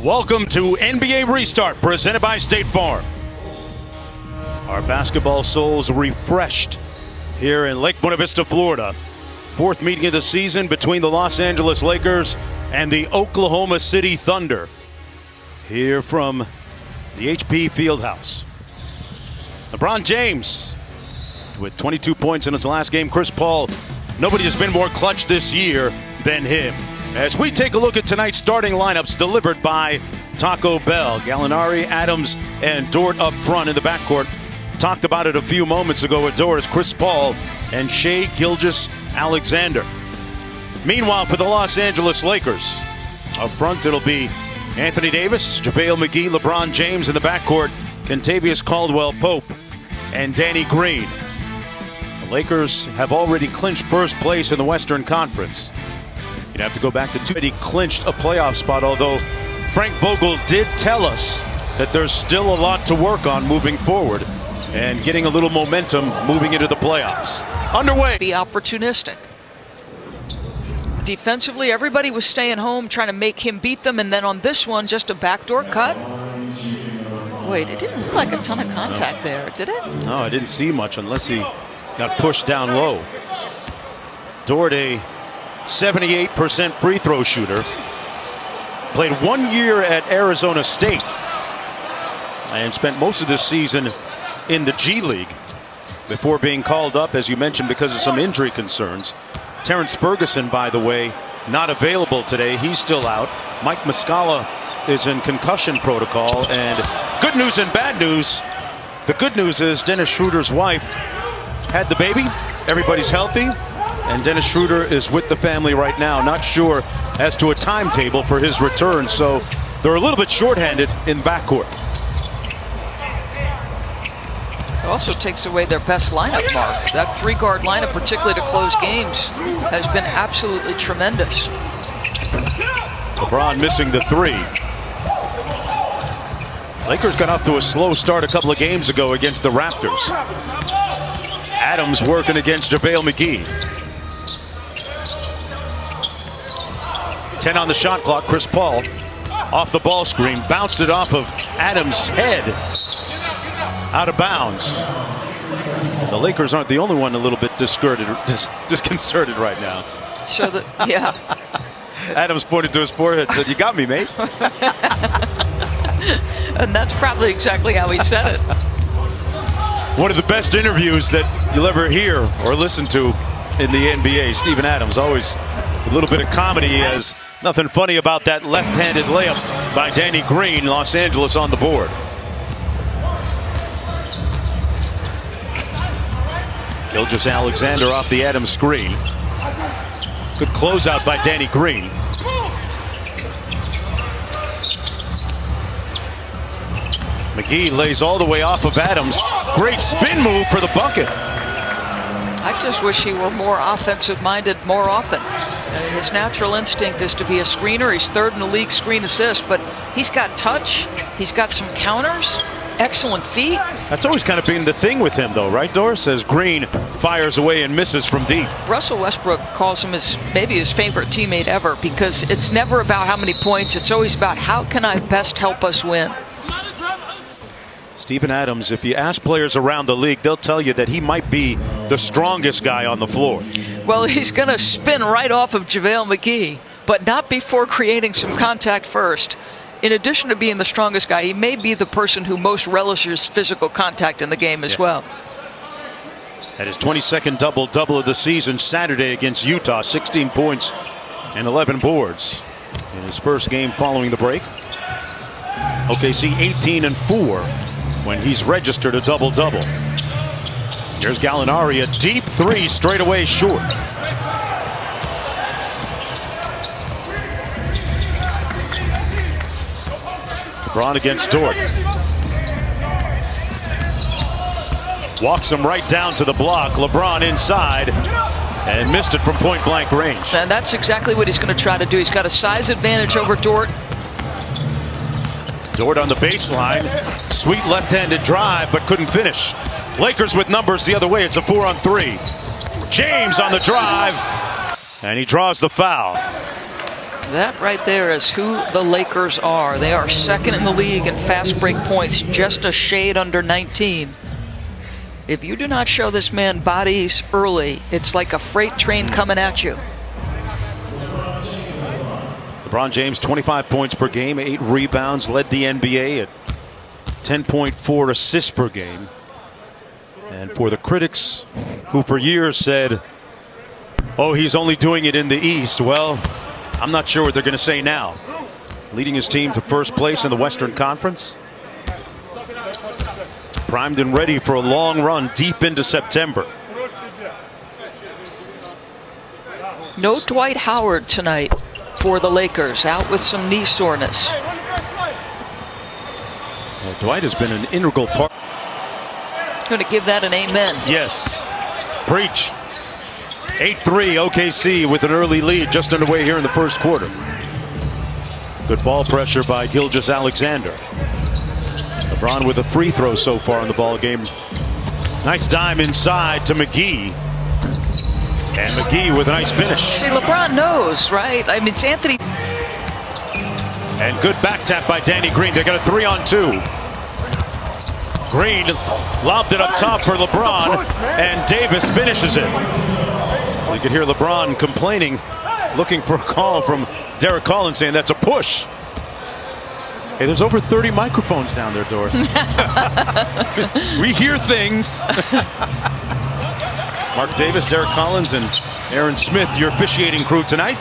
Welcome to NBA Restart, presented by State Farm. Our basketball souls refreshed here in Lake Buena Vista, Florida. Fourth meeting of the season between the Los Angeles Lakers and the Oklahoma City Thunder. Here from the HP Fieldhouse. LeBron James with 22 points in his last game. Chris Paul, nobody has been more clutch this year than him. As we take a look at tonight's starting lineups delivered by Taco Bell. Gallinari, Adams, and Dort up front in the backcourt. Talked about it a few moments ago with Doris, Chris Paul, and Shai Gilgeous-Alexander. Meanwhile, for the Los Angeles Lakers, up front it'll be Anthony Davis, JaVale McGee, LeBron James in the backcourt, Kentavious Caldwell-Pope, and Danny Green. The Lakers have already clinched first place in the Western Conference. You'd have to go back to two. He clinched a playoff spot, although Frank Vogel did tell us that there's still a lot to work on moving forward and getting a little momentum moving into the playoffs. Underway. Be opportunistic. Defensively, everybody was staying home trying to make him beat them, and then on this one, just a backdoor cut. Wait, it didn't look like a ton of contact there, did it? No, I didn't see much unless he got pushed down low. Dort, a 78% free throw shooter. Played 1 year at Arizona State and spent most of this season in the G League before being called up, as you mentioned, because of some injury concerns. Terrence Ferguson, by the way, not available today. He's still out. Mike Muscala is in concussion protocol. And good news and bad news. The good news is Dennis Schroeder's wife had the baby. Everybody's healthy. And Dennis Schroeder is with the family right now. Not sure as to a timetable for his return. So they're a little bit shorthanded in backcourt. It also takes away their best lineup, Mark. That three-guard lineup, particularly to close games, has been absolutely tremendous. LeBron missing the three. Lakers got off to a slow start a couple of games ago against the Raptors. Adams working against JaVale McGee. 10 on the shot clock. Chris Paul off the ball screen, bounced it off of Adams' head, out of bounds. The Lakers aren't the only one a little bit disconcerted right now. So that, yeah. Adams pointed to his forehead and said, "You got me, mate." And that's probably exactly how he said it. One of the best interviews that you'll ever hear or listen to in the NBA. Steven Adams, always a little bit of comedy. He has nothing funny about that left-handed layup by Danny Green. Los Angeles on the board. Gilgeous-Alexander off the Adams screen. Good closeout by Danny Green. McGee lays all the way off of Adams. Great spin move for the bucket. I just wish he were more offensive-minded more often. His natural instinct is to be a screener. He's third in the league screen assist, but he's got touch. He's got some counters. Excellent feet. That's always kind of been the thing with him, though, right, Doris? As Green fires away and misses from deep. Russell Westbrook calls him maybe his favorite teammate ever, because it's never about how many points. It's always about how can I best help us win. Steven Adams, if you ask players around the league, they'll tell you that he might be the strongest guy on the floor. Well, he's going to spin right off of JaVale McGee, but not before creating some contact first. In addition to being the strongest guy, he may be the person who most relishes physical contact in the game as well. At his 22nd double-double of the season Saturday against Utah, 16 points and 11 boards in his first game following the break. OKC 18-4 when he's registered a double-double. Here's Gallinari, a deep three straight away short. LeBron against Dort. Walks him right down to the block. LeBron inside and missed it from point-blank range. And that's exactly what he's going to try to do. He's got a size advantage over Dort. Dort on the baseline. Sweet left-handed drive, but couldn't finish. Lakers with numbers the other way. It's a 4-on-3. James on the drive, and he draws the foul. That right there is who the Lakers are. They are second in the league in fast break points, just a shade under 19. If you do not show this man bodies early, it's like a freight train coming at you. LeBron James, 25 points per game, 8 rebounds, led the NBA at 10.4 assists per game. And for the critics who for years said, oh, he's only doing it in the East, well, I'm not sure what they're going to say now. Leading his team to first place in the Western Conference. Primed and ready for a long run deep into September. No Dwight Howard tonight for the Lakers, out with some knee soreness. Well, Dwight has been an integral part. Going to give that an amen. Yes. Preach. 8-3 OKC with an early lead just underway here in the first quarter. Good ball pressure by Gilgeous-Alexander. LeBron with a free throw so far in the ball game. Nice dime inside to McGee. And McGee with a nice finish. See, LeBron knows, right? I mean, it's Anthony. And good back tap by Danny Green. They got a 3-on-2. Green lobbed it up top for LeBron, and Davis finishes it. You can hear LeBron complaining, looking for a call from Derek Collins saying that's a push. Hey, there's over 30 microphones down there, Doris. We hear things. Mark Davis, Derek Collins, and Aaron Smith, your officiating crew tonight.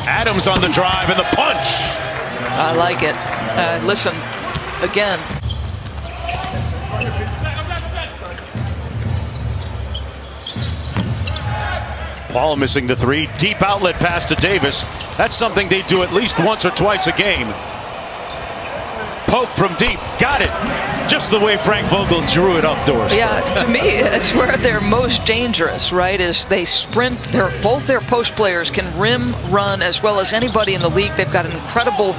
Adams on the drive and the punch. I like it. Listen, again. Paul missing the three. Deep outlet pass to Davis. That's something they do at least once or twice a game. Pope from deep. Got it. Just the way Frank Vogel drew it up, Doris. Yeah, to me, it's where they're most dangerous, right? Is they sprint. Both their post players can rim, run, as well as anybody in the league. They've got an incredible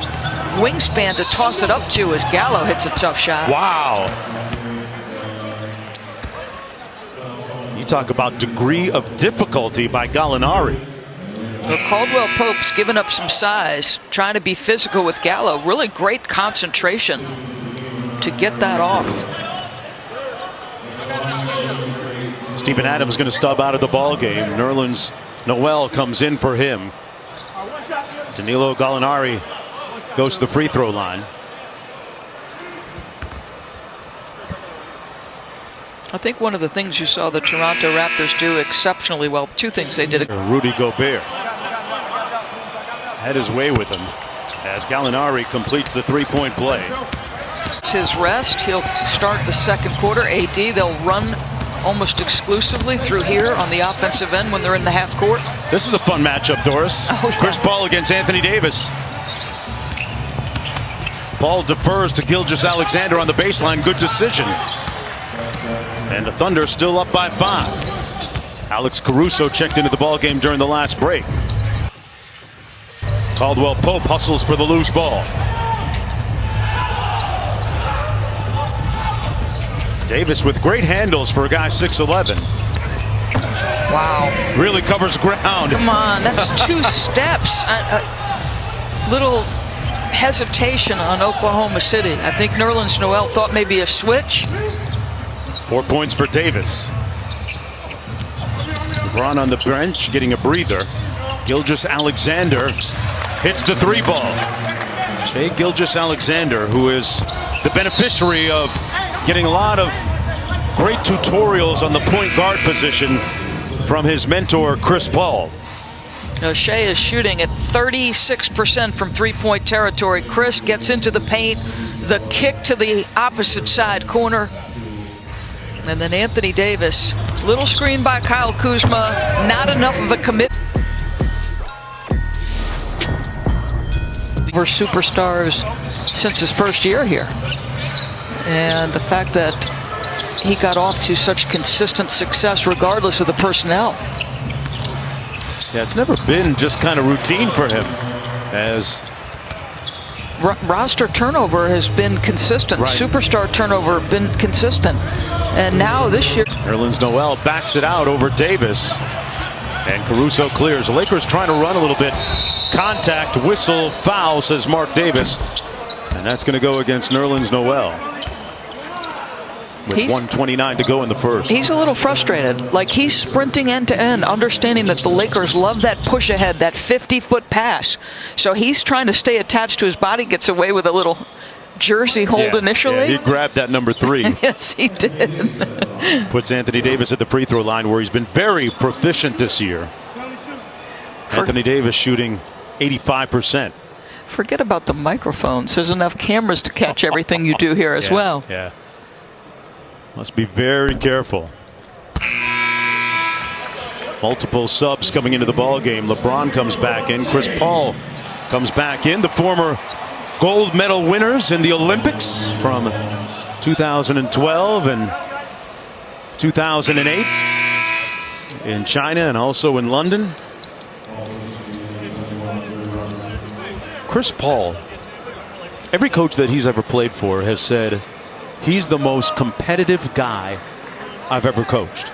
wingspan to toss it up to as Gallo hits a tough shot. Wow. You talk about degree of difficulty by Gallinari. Well, Caldwell Pope's given up some size, trying to be physical with Gallo. Really great concentration to get that off. Steven Adams going to stub out of the ball game. Nerlens Noel comes in for him. Danilo Gallinari goes to the free throw line. I think one of the things you saw the Toronto Raptors do exceptionally well, two things they did. Rudy Gobert had his way with him as Gallinari completes the three-point play. It's his rest. He'll start the second quarter. AD, they'll run almost exclusively through here on the offensive end when they're in the half court. This is a fun matchup, Doris. Oh, yeah. Chris Paul against Anthony Davis. Paul defers to Gilgeous-Alexander on the baseline. Good decision. And the Thunder still up by 5. Alex Caruso checked into the ball game during the last break. Caldwell Pope hustles for the loose ball. Davis with great handles for a guy 6'11". Wow. Really covers ground. Come on, that's 2 steps. Little hesitation on Oklahoma City. I think Nerlens Noel thought maybe a switch. 4 points for Davis. LeBron on the bench getting a breather. Gilgeous-Alexander hits the 3 ball. Shai Gilgeous-Alexander, who is the beneficiary of getting a lot of great tutorials on the point guard position from his mentor, Chris Paul. Shai is shooting at 36% from three-point territory. Chris gets into the paint, the kick to the opposite side corner. And then Anthony Davis, little screen by Kyle Kuzma, not enough of a commit. We're superstars since his first year here. And the fact that he got off to such consistent success regardless of the personnel. Yeah, it's never been just kind of routine for him as roster turnover has been consistent. Right. Superstar turnover been consistent. And now this year. Nerlens Noel backs it out over Davis. And Caruso clears. The Lakers trying to run a little bit. Contact, whistle, foul, says Mark Davis. And that's going to go against Nerlens Noel. With 1:29 to go in the first. He's a little frustrated. Like, he's sprinting end to end, understanding that the Lakers love that push ahead, that 50-foot pass. So he's trying to stay attached to his body, gets away with a little jersey hold initially. Yeah, he grabbed that number 3. Yes, he did. Puts Anthony Davis at the free throw line, where he's been very proficient this year. Anthony Davis shooting 85%. Forget about the microphones. There's enough cameras to catch everything you do here as well. Yeah. Must be very careful. Multiple subs coming into the ball game. LeBron comes back in. Chris Paul comes back in. The former gold medal winners in the Olympics from 2012 and 2008 in China and also in London. Chris Paul, every coach that he's ever played for has said he's the most competitive guy I've ever coached.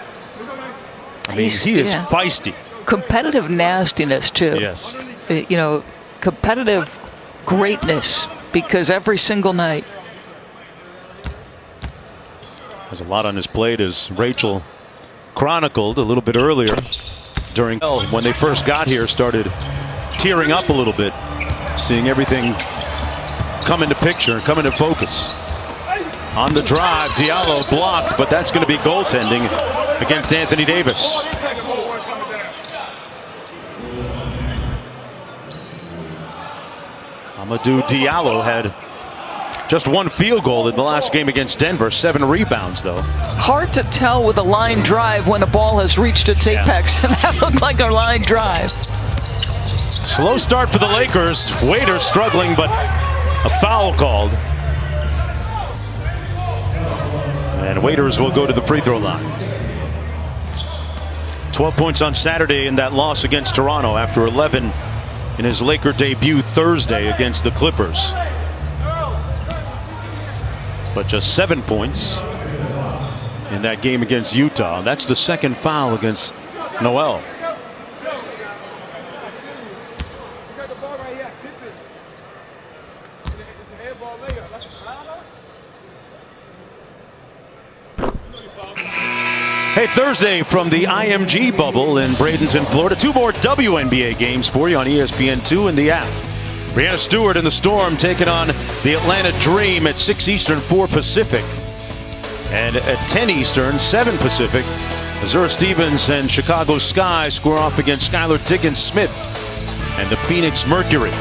I mean, he is feisty. Competitive nastiness, too. Yes. You know, competitive greatness, because every single night. Has a lot on his plate, as Rachel chronicled a little bit earlier during when they first got here, started tearing up a little bit, seeing everything come into picture, come into focus. On the drive, Diallo blocked, but that's going to be goaltending against Anthony Davis. Amadou Diallo had just 1 field goal in the last game against Denver, 7 rebounds, though. Hard to tell with a line drive when the ball has reached its apex, and that looked like a line drive. Slow start for the Lakers. Waiters struggling, but a foul called. And Waiters will go to the free throw line. 12 points on Saturday in that loss against Toronto after 11 in his Laker debut Thursday against the Clippers. But just 7 points in that game against Utah. That's the second foul against Noel. Hey, Thursday from the IMG bubble in Bradenton, Florida. 2 more WNBA games for you on ESPN2 and the app. Breanna Stewart and the Storm taking on the Atlanta Dream at 6 Eastern, 4 Pacific. And at 10 Eastern, 7 Pacific, Azura Stevens and Chicago Sky square off against Skylar Diggins-Smith and the Phoenix Mercury.